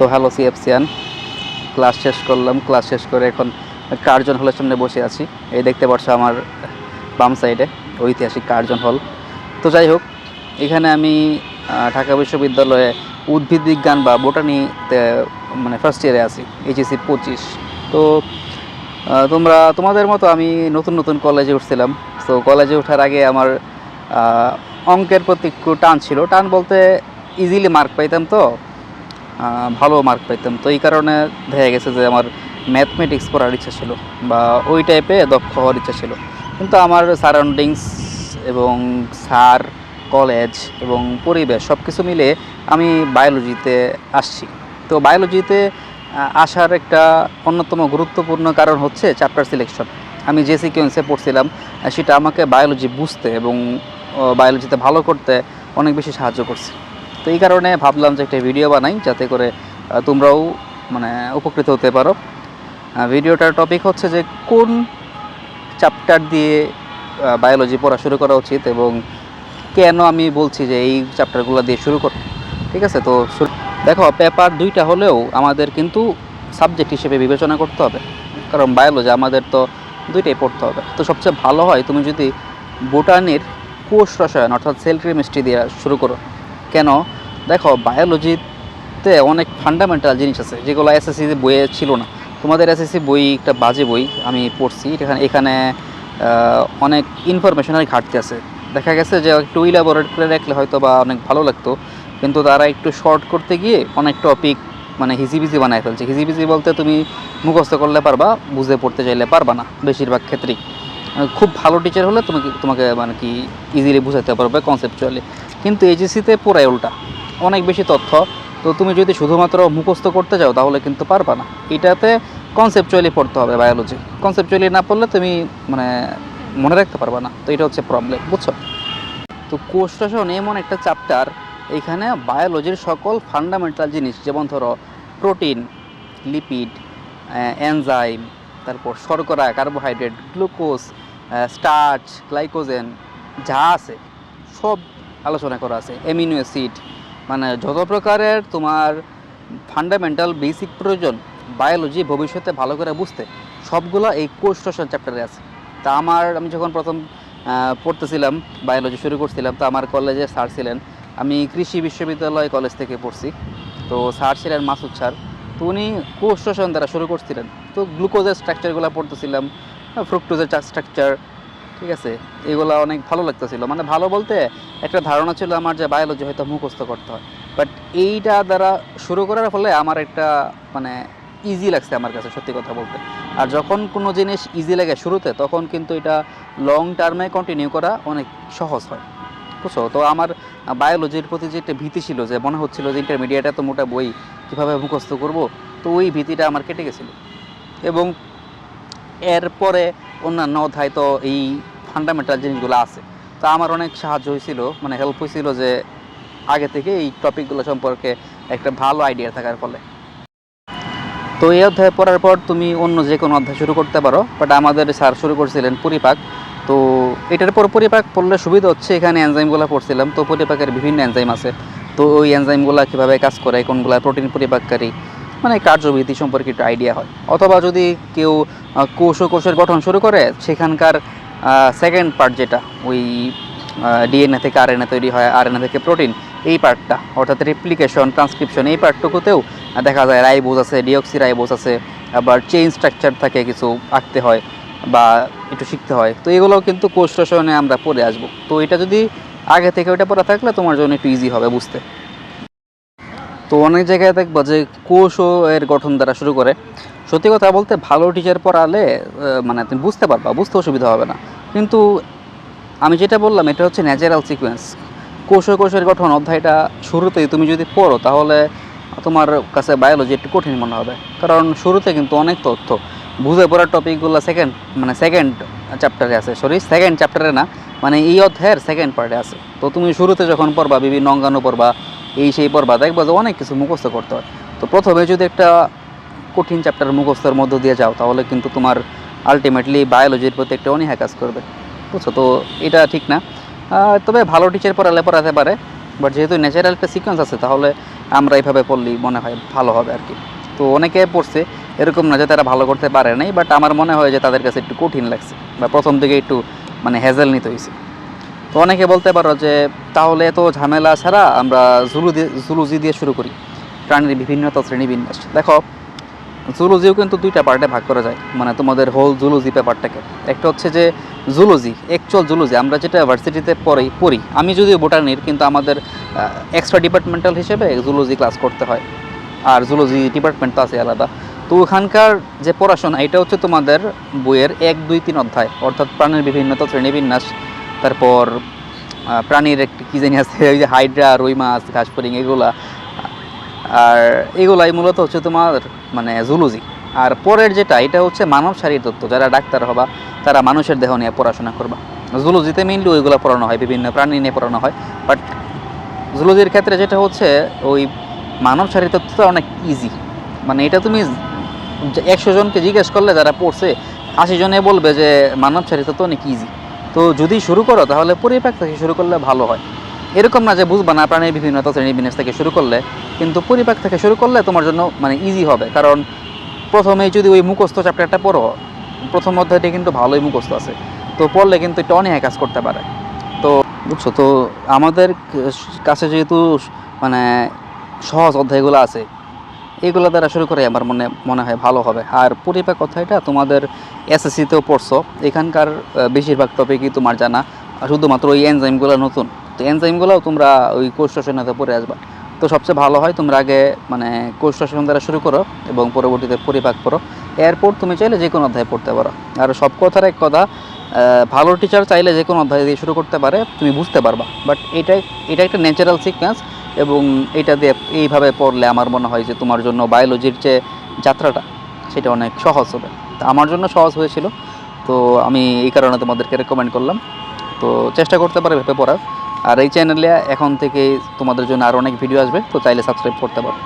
তো hello সিএফসিয়ান, class শেষ করলাম। ক্লাস শেষ করে এখন কার্জন হলের সামনে বসে আছি। এই দেখতে পাচ্ছ আমার বাম সাইডে ঐতিহাসিক কার্জন হল। তো যাই হোক, এখানে আমি ঢাকা বিশ্ববিদ্যালয়ে উদ্ভিদ বিজ্ঞান বা বোটানিতে মানে ফার্স্ট ইয়ারে আছি, এইচএসসি 25। তো তোমাদের মতো আমি নতুন নতুন কলেজে উঠছিলাম। তো কলেজে ওঠার আগে আমার অঙ্কের প্রতি একটু টান ছিল। টান বলতে ইজিলি মার্ক পাইতাম, তো ভালো মার্ক পাইতাম। তো এই কারণে দেখা গেছে যে আমার ম্যাথমেটিক্স পড়ার ইচ্ছা ছিল বা ওই টাইপে দক্ষ হওয়ার ইচ্ছা ছিল। কিন্তু আমার সারাউন্ডিংস এবং স্যার, কলেজ এবং পরিবেশ সব কিছু মিলে আমি বায়োলজিতে আসছি। তো বায়োলজিতে আসার একটা অন্যতম গুরুত্বপূর্ণ কারণ হচ্ছে চ্যাপ্টার সিলেকশন। আমি যে সিকোয়েন্সে পড়ছিলাম সেটা আমাকে বায়োলজি বুঝতে এবং বায়োলজিতে ভালো করতে অনেক বেশি সাহায্য করছে। তো এই কারণে ভাবলাম যে একটা ভিডিও বানাই, যাতে করে তোমরাও মানে উপকৃত হতে পারো। ভিডিওটার টপিক হচ্ছে যে কোন চ্যাপ্টার দিয়ে বায়োলজি পড়া শুরু করা উচিত এবং কেন আমি বলছি যে এই চ্যাপ্টারগুলো দিয়ে শুরু করো। ঠিক আছে? তো দেখো, পেপার দুইটা হলেও আমাদের কিন্তু সাবজেক্ট হিসেবে বিবেচনা করতে হবে, কারণ বায়োলজি আমাদের তো দুইটাই পড়তে হবে। তো সবচেয়ে ভালো হয় তুমি যদি বোটানির কোষ রসায়ন অর্থাৎ সেল কেমিস্ট্রি দিয়ে শুরু করো। কেন? দেখো, বায়োলজিতে অনেক ফান্ডামেন্টাল জিনিস আছে যেগুলো এসএসসি বইয়ে ছিল না। তোমাদের এসএসসি বই একটা বাজে বই, আমি পড়ছি। এখানে অনেক ইনফরমেশনের ঘাটতি আছে। দেখা গেছে যে একটু ইলাবোরেট করে রাখলে হয়তো বা অনেক ভালো লাগতো, কিন্তু তারা একটু শর্ট করতে গিয়ে অনেক টপিক মানে হিজিবিজি বানায় ফেলছে। হিজিবিজি বলতে তুমি মুখস্থ করলে পারবা, বুঝে পড়তে চাইলে পারবা না বেশিরভাগ ক্ষেত্রেই। খুব ভালো টিচার হলে তোমাকে মানে কি ইজিলি বুঝাতে পারবে কনসেপচুয়ালি। কিন্তু এইচএসসিতে পুরাই উল্টা, অনেক বেশি তথ্য। তো তুমি যদি শুধুমাত্র মুখস্থ করতে যাও তাহলে কিন্তু পারবা না। এটাতে কনসেপচুয়ালি পড়তে হবে বায়োলজি। কনসেপচুয়ালি না পড়লে তুমি মানে মনে রাখতে পারবা না। তো এটা হচ্ছে প্রবলেম, বুঝছো? তো কোষ রসায়ন এমন একটা চ্যাপ্টার, এইখানে বায়োলজির সকল ফান্ডামেন্টাল জিনিস, যেমন ধরো প্রোটিন, লিপিড, এনজাইম, তারপর শর্করা, কার্বোহাইড্রেট, গ্লুকোজ, স্টার্চ, গ্লাইকোজেন যা আছে সব আলোচনা করা আছে। অ্যামিনো অ্যাসিড, মানে যত প্রকারের তোমার ফান্ডামেন্টাল বেসিক প্রয়োজন বায়োলজি ভবিষ্যতে ভালো করে বুঝতে, সবগুলো এই কোষ রসায়ন চ্যাপ্টারে আছে। তা আমি যখন প্রথম পড়তেছিলাম, বায়োলজি শুরু করছিলাম, তো আমার কলেজে স্যার ছিলেন, আমি কৃষি বিশ্ববিদ্যালয় কলেজ থেকে পড়ছি। তো স্যার ছিলেন মাসুদ স্যার। তো উনি কোষ রসায়ন দ্বারা শুরু করছিলেন। তো গ্লুকোজের স্ট্রাকচারগুলো পড়তেছিলাম, ফ্রুক্টোজের স্ট্রাকচার, ঠিক আছে? এগুলো অনেক ভালো লাগতেছিল। মানে ভালো বলতে একটা ধারণা ছিল আমার যে বায়োলজি হয়তো মুখস্থ করতে হয়, বাট এইটা দ্বারা শুরু করার ফলে আমার একটা মানে ইজি লাগছে আমার কাছে, সত্যি কথা বলতে। আর যখন কোনো জিনিস ইজি লাগে শুরুতে, তখন কিন্তু এটা লং টার্মে কন্টিনিউ করা অনেক সহজ হয়, বুঝছো? তো আমার বায়োলজির প্রতি যে একটা ভীতি ছিল, যে মনে হচ্ছিল যে ইন্টারমিডিয়েটে তো মোটা বই, কীভাবে মুখস্থ করব, তো ওই ভীতিটা আমার কেটে গেছিলো। এবং এরপরে অন্যান্য অধ্যায় তো এই ফান্ডামেন্টাল জিনিসগুলো আছে। তো আমার অনেক সাহায্য হয়েছিল, মানে হেল্প হয়েছিল যে আগে থেকে এই টপিকগুলো সম্পর্কে একটা ভালো আইডিয়া থাকার ফলে। তো এই অধ্যায় পড়ার পর তুমি অন্য যে কোনো অধ্যায় শুরু করতে পারো, বাট আমাদের স্যার শুরু করছিলেন পরিপাক। তো এটার পর পরিপাক পড়লে সুবিধা হচ্ছে, এখানে এনজাইমগুলো পড়ছিলাম। তো পরিপাকের বিভিন্ন এনজাইম আছে, তো ওই এনজাইমগুলো কীভাবে কাজ করে, কোনগুলো প্রোটিন পরিপাককারী, মানে কার্যবিধি সম্পর্কে একটু আইডিয়া হয়। অথবা যদি কেউ কোষের গঠন শুরু করে, সেখানকার সেকেন্ড পার্ট যেটা ওই ডিএনএ থেকে আরএনএ তৈরি হয়, আরএনএ থেকে প্রোটিন, এই পার্টটা অর্থাৎ রেপ্লিকেশন, ট্রান্সক্রিপশন, এই পার্টটুকুতেও দেখা যায় রাইবোজ আছে, ডিঅক্সি রাইবোজ আছে, আবার চেইন স্ট্রাকচার থাকে, কিছু আঁকতে হয় বা একটু শিখতে হয়। তো এগুলোও কিন্তু কোষ রসায়নে আমরা পড়ে আসবো। তো এটা যদি আগে থেকে ওইটা পড়া থাকলে তোমার জন্য একটু ইজি হবে বুঝতে। তো অনেক জায়গায় দেখবো যে কোষও এর গঠন দ্বারা শুরু করে। সত্যি কথা বলতে ভালো টিচার পড়ালে মানে তুমি বুঝতে পারবা, বুঝতে অসুবিধা হবে না। কিন্তু আমি যেটা বললাম এটা হচ্ছে ন্যাচারাল সিকোয়েন্স। কোষের গঠন অধ্যায়টা শুরুতেই তুমি যদি পড়ো, তাহলে তোমার কাছে বায়োলজি একটু কঠিন মনে হবে, কারণ শুরুতে কিন্তু অনেক তথ্য বুঝে পড়ার টপিকগুলো সেকেন্ড চ্যাপ্টারে আছে। সেকেন্ড চ্যাপ্টারে না, মানে এই অধ্যায়ের সেকেন্ড পার্টে আছে। তো তুমি শুরুতে যখন পড়বা, বিভিন্ন অঙ্গাণু পড়বা, এই সেই পড়বা, দেখবা যে অনেক কিছু মুখস্থ করতে হয়। তো প্রথমে যদি একটা কঠিন চ্যাপ্টার মুখস্থের মধ্য দিয়ে যাও, তাহলে কিন্তু তোমার আলটিমেটলি বায়োলজির প্রতি একটা অনীহা কাজ করবে, বুঝছো? তো এটা ঠিক না। তবে ভালো টিচার পড়াতে পারে, বাট যেহেতু ন্যাচারাল একটা সিকোয়েন্স আছে, তাহলে আমরা এইভাবে পড়লেই মনে হয় ভালো হবে আর কি। তো অনেকে পড়ছে, এরকম না যে তারা ভালো করতে পারে নাই, বাট আমার মনে হয় যে তাদের কাছে একটু কঠিন লাগছে বা প্রথম দিকে একটু মানে হ্যাজেল নিতে হয়েছে। তো অনেকে বলতে পারো যে তাহলে এত ঝামেলা ছাড়া আমরা জুলজি দিয়ে শুরু করি, প্রাণীর বিভিন্নতা শ্রেণীবিন্যাস। দেখো, জুলজিও কিন্তু দুইটা পার্টে ভাগ করা যায়, মানে তোমাদের হোল জুলজি পেপারটাকে। একটা হচ্ছে যে জুলজি, অ্যাকচুয়াল জুলজি আমরা যেটা ভার্সিটিতে পড়ি, আমি যদিও বোটানির, কিন্তু আমাদের এক্সট্রা ডিপার্টমেন্টাল হিসেবে জুলজি ক্লাস করতে হয়, আর জুলজি ডিপার্টমেন্ট তো আছে আলাদা। তো ওখানকার যে পড়াশোনা, এটা হচ্ছে তোমাদের বইয়ের 1, 2, 3 অধ্যায়, অর্থাৎ প্রাণীর বিভিন্নতা শ্রেণীবিন্যাস, তারপর প্রাণীর একটি কী জানি আছে, ওই যে হাইড্রা, রুই মাছ, ঘাসফড়িং, এগুলা, আর এগুলাই মূলত হচ্ছে তোমার মানে জুলজি। আর পরের যেটা, এটা হচ্ছে মানব শারীর তত্ত্ব, যারা ডাক্তার হবা তারা মানুষের দেহ নিয়ে পড়াশোনা করবা। জুলজিতে মেইনলি ওইগুলো পড়ানো হয়, বিভিন্ন প্রাণী নিয়ে পড়ানো হয়। বাট জুলজির ক্ষেত্রে যেটা হচ্ছে, ওই মানব শারীর তত্ত্বটা অনেক ইজি, মানে এটা তুমি 100 জনকে জিজ্ঞেস করলে যারা পড়ছে 80 জনে বলবে যে মানব শারীর তত্ত্ব অনেক ইজি। তো যদি শুরু করো তাহলে পরিপাক থেকে শুরু করলে ভালো হয়। এরকম না যে বুঝবা না প্রাণীর বিভিন্নতা শ্রেণীবিন্যাস থেকে শুরু করলে, কিন্তু পরিপাক থেকে শুরু করলে তোমার জন্য মানে ইজি হবে। কারণ প্রথমেই যদি ওই মুখস্থ চ্যাপ্টারটা পড়ো, প্রথম অধ্যায়টা কিন্তু ভালোই মুখস্থ আছে, তো পড়লে কিন্তু এটা অনেক কাজ করতে পারে। তো বুঝছো, তো আমাদের কাছে যেহেতু মানে সহজ অধ্যায়গুলো আছে, এগুলো দ্বারা শুরু করে আমার মনে হয় ভালো হবে। আর পরিপাক অধ্যায়টা তোমাদের এসএসসিতেও পড়ছো, এখানকার বেশিরভাগ টপিকই তোমার জানা, আর শুধুমাত্র ওই এনজাইমগুলো নতুন। তো এনজাইমগুলোও তোমরা ওই কোর্স সেশনেতে পড়ে আসবা। তো সবচেয়ে ভালো হয় তোমরা আগে মানে কোর্স সেশন দ্বারা শুরু করো এবং পরবর্তীতে পরিপাক করো। এরপর তুমি চাইলে যে কোনো অধ্যায় পড়তে পারো। আর সব কথার এক কথা, ভালো টিচার চাইলে যে কোনো অধ্যায় দিয়ে শুরু করতে পারে, তুমি বুঝতে পারবা। বাট এটা একটা ন্যাচারাল সিকোয়েন্স, এবং এটা দিয়ে এইভাবে পড়লে আমার মনে হয় যে তোমার জন্য বায়োলজির যে যাত্রাটা সেটা অনেক সহজ হবে। তা আমার জন্য সহজ হয়েছিল, তো আমি এই কারণে তোমাদেরকে রেকমেন্ড করলাম। তো চেষ্টা করতে পারো ভেবে পড়ার। আর এই চ্যানেলে এখন থেকে তোমাদের জন্য আরও অনেক ভিডিও আসবে, তো চাইলে সাবস্ক্রাইব করতে পারো।